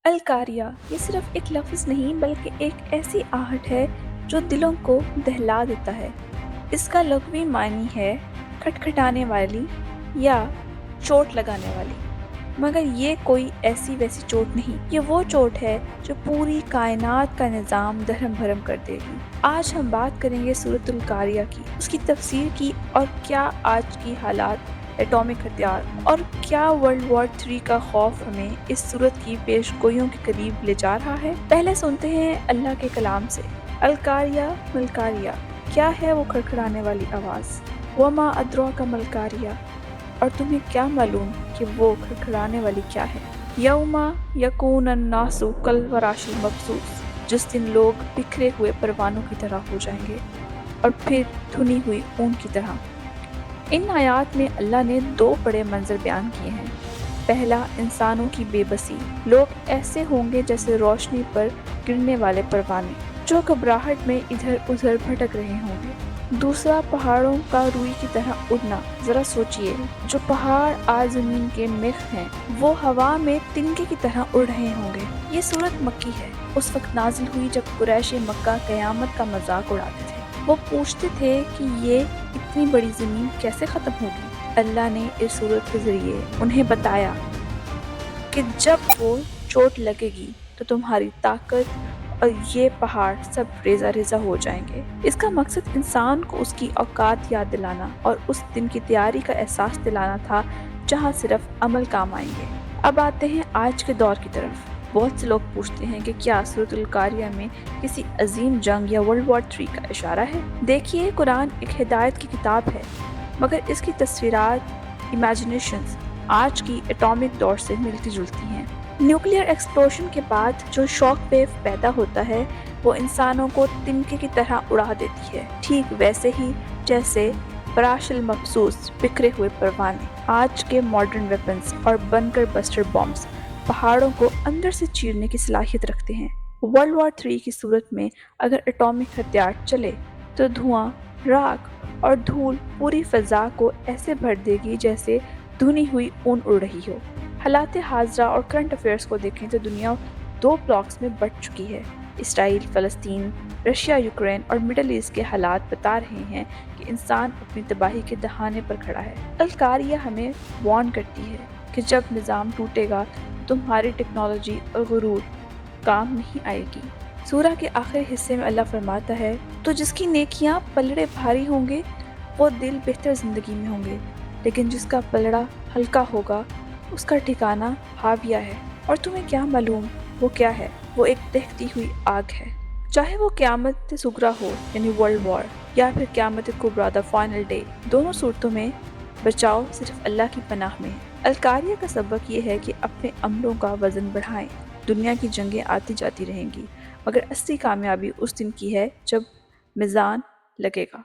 अलकारिया ये सिर्फ एक लफ्ज़ नहीं बल्कि एक ऐसी आहट है जो दिलों को दहला देता है। इसका लग़वी मानी है खटखटाने वाली या चोट लगाने वाली। मगर ये कोई ऐसी वैसी चोट नहीं, ये वो चोट है जो पूरी कायनात का निज़ाम दहरम भरम कर देगी। आज हम बात करेंगे सूरतुल कारिया की, उसकी तफसीर की और क्या आज की हालात, एटॉमिक हथियार और क्या वर्ल्ड वॉर 3 का खौफ हमें इस सूरत की पेशगोइयों के करीब ले जा रहा है। पहले सुनते हैं अल्लाह के कलाम से। अलकारिया मलकारिया, क्या है वो खड़खड़ाने वाली आवाज़। वमा अद्रा का मलकारिया, और तुम्हें क्या मालूम कि वो खड़खड़ाने वाली क्या है। यौमा यकून अन्नासु कल वराशिल मबसूस, जिस दिन लोग बिखरे हुए परवानों की तरह हो जाएंगे और फिर धुनी हुई ऊन की तरह। इन आयात में अल्लाह ने दो बड़े मंजर बयान किए हैं। पहला, इंसानों की बेबसी। लोग ऐसे होंगे जैसे रोशनी पर गिरने वाले परवाने जो घबराहट में इधर उधर भटक रहे होंगे। दूसरा, पहाड़ों का रुई की तरह उड़ना। जरा सोचिए, जो पहाड़ आज जमीन के मेख हैं वो हवा में तिनके की तरह उड़ रहे होंगे। ये सूरत मक्की है, उस वक्त नाजिल हुई जब कुरैश मक्का क़यामत का मजाक उड़ाते थे। वो पूछते थे कि ये इतनी बड़ी ज़मीन कैसे ख़त्म होगी। अल्लाह ने इस सूरत के ज़रिए उन्हें बताया कि जब वो चोट लगेगी तो तुम्हारी ताकत और ये पहाड़ सब रेज़ा रेज़ा हो जाएंगे। इसका मकसद इंसान को उसकी औकात याद दिलाना और उस दिन की तैयारी का एहसास दिलाना था जहाँ सिर्फ अमल काम आएंगे। अब आते हैं आज के दौर की तरफ। बहुत से लोग पूछते हैं कि क्या सूरतुल कारिया में किसी अजीम जंग या वर्ल्ड वॉर 3 का इशारा है। देखिए, कुरान एक हिदायत की किताब है, मगर इसकी तस्वीरात, इमेजिनेशंस आज की एटॉमिक दौर से मिलती जुलती हैं। न्यूक्लियर एक्सप्लोजन के बाद जो शॉक वेव पैदा होता है वो इंसानों को तिनके की तरह उड़ा देती है, ठीक वैसे ही जैसे बराशिल मबसूस बिखरे हुए परवाने। आज के मॉडर्न वेपन्स और बंकर बस्टर बॉम्ब्स पहाड़ों को अंदर से चीरने की सलाहियत रखते हैं। वर्ल्ड वॉर 3 की सूरत में अगर एटॉमिक हथियार चले तो धुआं, राख और धूल पूरी फ़ज़ा को ऐसे भर देगी जैसे धुनी हुई ऊन उड़ रही हो। हालात हाज़रा और करंट अफेयर्स को देखें तो दुनिया दो ब्लॉक्स में बट चुकी है। इसराइल, फ़लस्तीन, रशिया, यूक्रेन और मिडल ईस्ट के हालात बता रहे हैं कि इंसान अपनी तबाही के दहाने पर खड़ा है। अलकारिया हमें वार्न करती है कि जब निज़ाम टूटेगा तुम्हारी टेक्नोलॉजी और गुरूर काम नहीं आएगी। सूरह के आखिरी हिस्से में अल्लाह फरमाता है, तो जिसकी नेकियां पलड़े भारी होंगे वो दिल बेहतर ज़िंदगी में होंगे, लेकिन जिसका पलड़ा हल्का होगा उसका ठिकाना हाविया है। और तुम्हें क्या मालूम वो क्या है। वो एक दहकती हुई आग है। चाहे वो क़यामत सुगरा हो यानी वर्ल्ड वॉर या फिर क़यामत कुबरा द फाइनल डे, दोनों सूरतों में बचाव सिर्फ अल्लाह की पनाह में है। अलकारिया का सबक ये है कि अपने अमलों का वज़न बढ़ाएं। दुनिया की जंगें आती जाती रहेंगी, मगर असली कामयाबी उस दिन की है जब मीज़ान लगेगा।